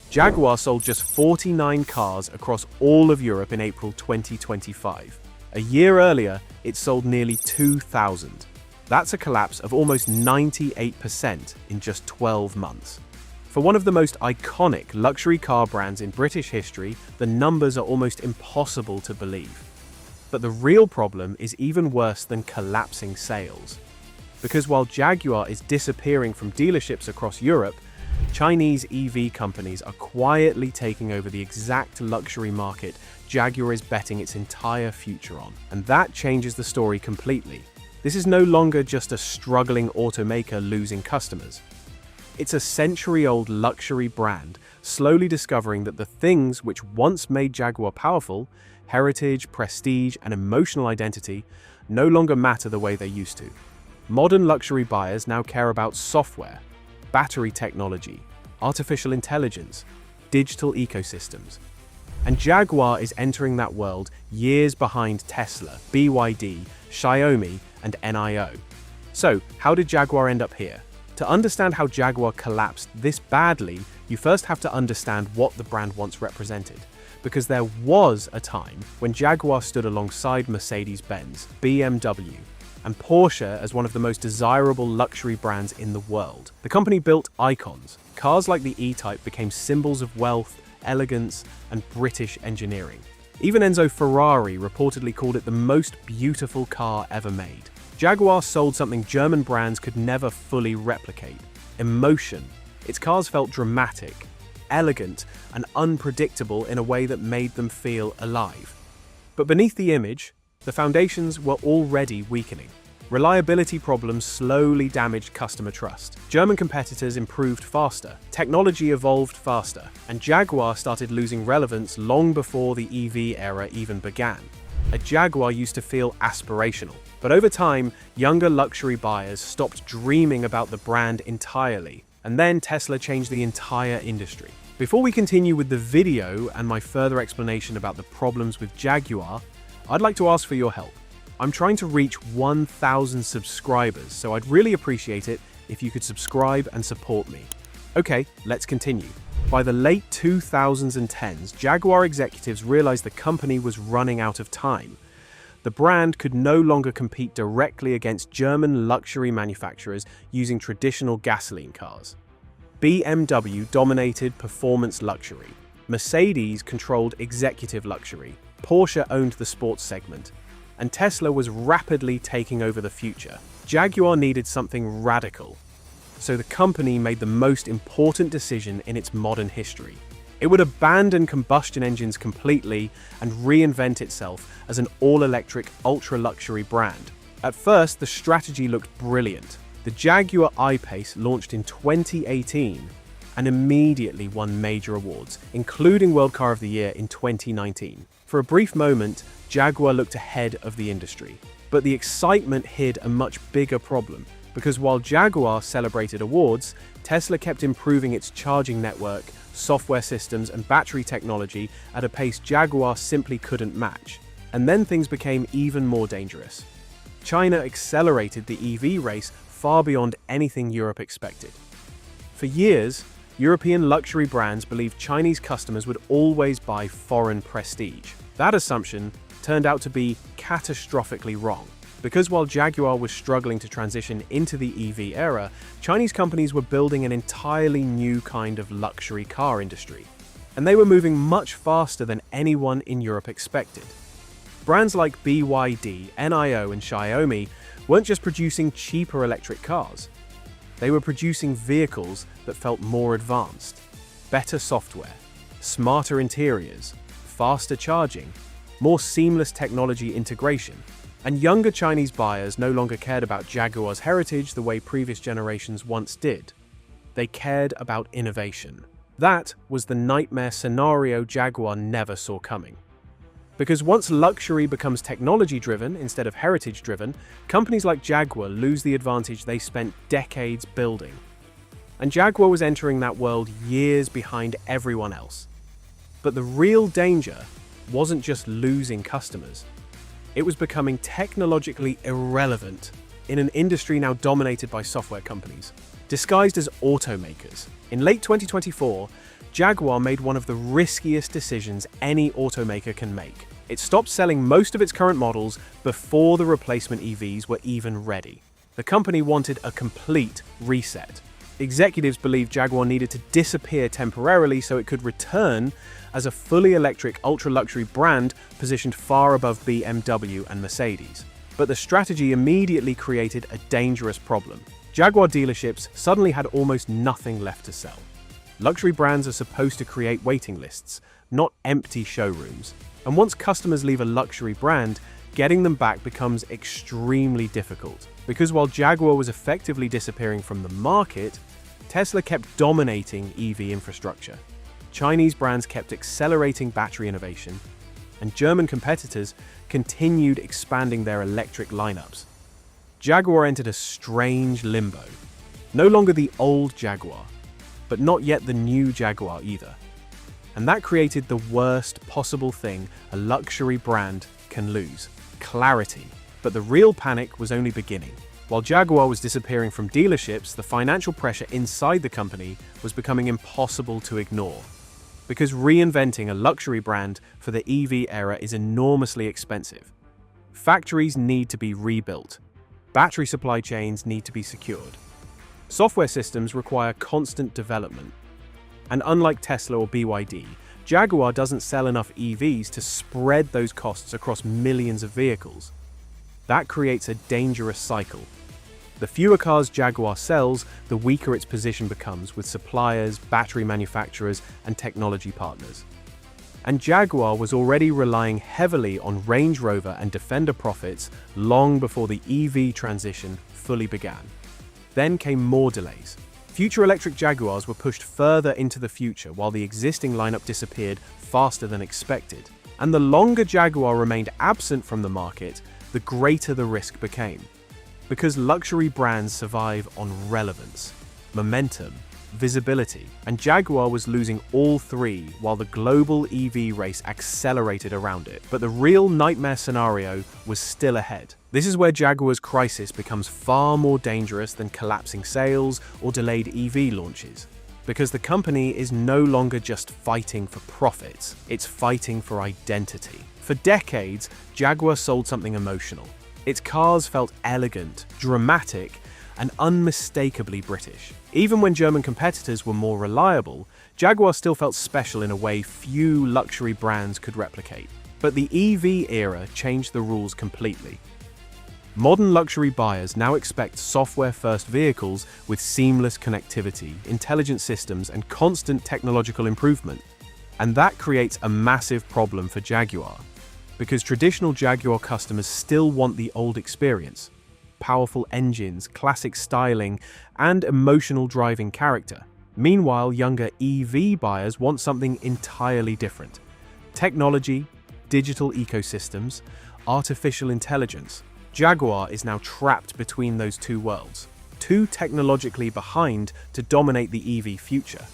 Jaguar sold just 49 cars across all of Europe in April 2025. A year earlier, it sold nearly 2,000. That's a collapse of almost 98% in just 12 months. For one of the most iconic luxury car brands in British history, the numbers are almost impossible to believe. But the real problem is even worse than collapsing sales. Because while Jaguar is disappearing from dealerships across Europe, Chinese EV companies are quietly taking over the exact luxury market Jaguar is betting its entire future on. And that changes the story completely. This is no longer just a struggling automaker losing customers. It's a century-old luxury brand slowly discovering that the things which once made Jaguar powerful, heritage, prestige, and emotional identity, no longer matter the way they used to. Modern luxury buyers now care about software, battery technology, artificial intelligence, digital ecosystems. And Jaguar is entering that world years behind Tesla, BYD, Xiaomi, and NIO. So, how did Jaguar end up here? To understand how Jaguar collapsed this badly, you first have to understand what the brand once represented. Because there was a time when Jaguar stood alongside Mercedes-Benz, BMW, and Porsche as one of the most desirable luxury brands in the world. The company built icons. Cars like the E-Type became symbols of wealth, elegance, and British engineering. Even Enzo Ferrari reportedly called it the most beautiful car ever made. Jaguar sold something German brands could never fully replicate: emotion. Its cars felt dramatic, elegant, and unpredictable in a way that made them feel alive. But beneath the image, the foundations were already weakening. Reliability problems slowly damaged customer trust. German competitors improved faster, technology evolved faster, and Jaguar started losing relevance long before the EV era even began. A Jaguar used to feel aspirational, but over time, younger luxury buyers stopped dreaming about the brand entirely, and then Tesla changed the entire industry. Before we continue with the video and my further explanation about the problems with Jaguar, I'd like to ask for your help. I'm trying to reach 1,000 subscribers, so I'd really appreciate it if you could subscribe and support me. Okay, let's continue. By the late 2010s, Jaguar executives realized the company was running out of time. The brand could no longer compete directly against German luxury manufacturers using traditional gasoline cars. BMW dominated performance luxury. Mercedes controlled executive luxury. Porsche owned the sports segment. And Tesla was rapidly taking over the future. Jaguar needed something radical. So the company made the most important decision in its modern history. It would abandon combustion engines completely and reinvent itself as an all-electric, ultra-luxury brand. At first, the strategy looked brilliant. The Jaguar I-Pace launched in 2018 and immediately won major awards, including World Car of the Year in 2019. For a brief moment, Jaguar looked ahead of the industry. But the excitement hid a much bigger problem, because while Jaguar celebrated awards, Tesla kept improving its charging network, software systems, and battery technology at a pace Jaguar simply couldn't match. And then things became even more dangerous. China accelerated the EV race far beyond anything Europe expected. For years, European luxury brands believed Chinese customers would always buy foreign prestige. That assumption turned out to be catastrophically wrong. Because while Jaguar was struggling to transition into the EV era, Chinese companies were building an entirely new kind of luxury car industry. And they were moving much faster than anyone in Europe expected. Brands like BYD, NIO, and Xiaomi weren't just producing cheaper electric cars. They were producing vehicles that felt more advanced, better software, smarter interiors, faster charging, more seamless technology integration. And younger Chinese buyers no longer cared about Jaguar's heritage the way previous generations once did. They cared about innovation. That was the nightmare scenario Jaguar never saw coming. Because once luxury becomes technology-driven instead of heritage-driven, companies like Jaguar lose the advantage they spent decades building. And Jaguar was entering that world years behind everyone else. But the real danger wasn't just losing customers. It was becoming technologically irrelevant in an industry now dominated by software companies, disguised as automakers. In late 2024, Jaguar made one of the riskiest decisions any automaker can make. It stopped selling most of its current models before the replacement EVs were even ready. The company wanted a complete reset. Executives believed Jaguar needed to disappear temporarily so it could return as a fully electric ultra-luxury brand positioned far above BMW and Mercedes. But the strategy immediately created a dangerous problem. Jaguar dealerships suddenly had almost nothing left to sell. Luxury brands are supposed to create waiting lists, not empty showrooms. And once customers leave a luxury brand, getting them back becomes extremely difficult. Because while Jaguar was effectively disappearing from the market, Tesla kept dominating EV infrastructure. Chinese brands kept accelerating battery innovation, and German competitors continued expanding their electric lineups. Jaguar entered a strange limbo. No longer the old Jaguar, but not yet the new Jaguar either. And that created the worst possible thing a luxury brand can lose: clarity. But the real panic was only beginning. While Jaguar was disappearing from dealerships, the financial pressure inside the company was becoming impossible to ignore. Because reinventing a luxury brand for the EV era is enormously expensive. Factories need to be rebuilt. Battery supply chains need to be secured. Software systems require constant development. And unlike Tesla or BYD, Jaguar doesn't sell enough EVs to spread those costs across millions of vehicles. That creates a dangerous cycle. The fewer cars Jaguar sells, the weaker its position becomes with suppliers, battery manufacturers, and technology partners. And Jaguar was already relying heavily on Range Rover and Defender profits long before the EV transition fully began. Then came more delays. Future electric Jaguars were pushed further into the future while the existing lineup disappeared faster than expected. And the longer Jaguar remained absent from the market, the greater the risk became. Because luxury brands survive on relevance, momentum, visibility, and Jaguar was losing all three while the global EV race accelerated around it. But the real nightmare scenario was still ahead. This is where Jaguar's crisis becomes far more dangerous than collapsing sales or delayed EV launches. Because the company is no longer just fighting for profits, it's fighting for identity. For decades, Jaguar sold something emotional. Its cars felt elegant, dramatic, and unmistakably British. Even when German competitors were more reliable, Jaguar still felt special in a way few luxury brands could replicate. But the EV era changed the rules completely. Modern luxury buyers now expect software-first vehicles with seamless connectivity, intelligent systems, and constant technological improvement. And that creates a massive problem for Jaguar. Because traditional Jaguar customers still want the old experience: powerful engines, classic styling, and emotional driving character. Meanwhile, younger EV buyers want something entirely different: technology, digital ecosystems, artificial intelligence. Jaguar is now trapped between those two worlds, too technologically behind to dominate the EV future,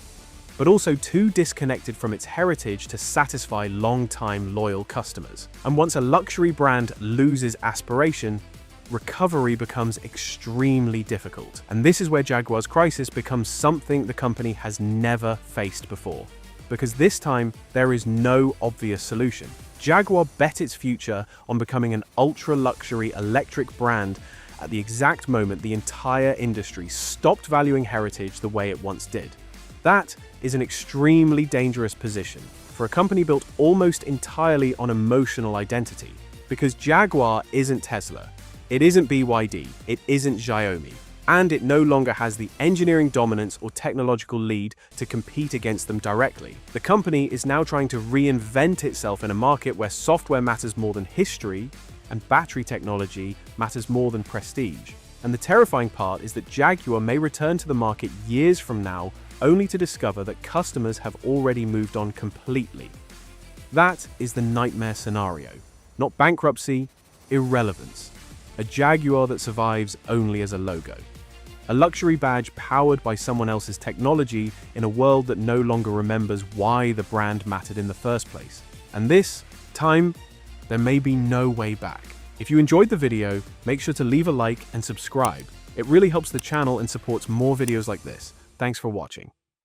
but also too disconnected from its heritage to satisfy long-time loyal customers. And once a luxury brand loses aspiration, recovery becomes extremely difficult. And this is where Jaguar's crisis becomes something the company has never faced before. Because this time, there is no obvious solution. Jaguar bet its future on becoming an ultra-luxury electric brand at the exact moment the entire industry stopped valuing heritage the way it once did. That is an extremely dangerous position for a company built almost entirely on emotional identity. Because Jaguar isn't Tesla, it isn't BYD, it isn't Xiaomi, and it no longer has the engineering dominance or technological lead to compete against them directly. The company is now trying to reinvent itself in a market where software matters more than history and battery technology matters more than prestige. And the terrifying part is that Jaguar may return to the market years from now only to discover that customers have already moved on completely. That is the nightmare scenario. Not bankruptcy, irrelevance. A Jaguar that survives only as a logo. A luxury badge powered by someone else's technology in a world that no longer remembers why the brand mattered in the first place. And this time, there may be no way back. If you enjoyed the video, make sure to leave a like and subscribe. It really helps the channel and supports more videos like this. Thanks for watching.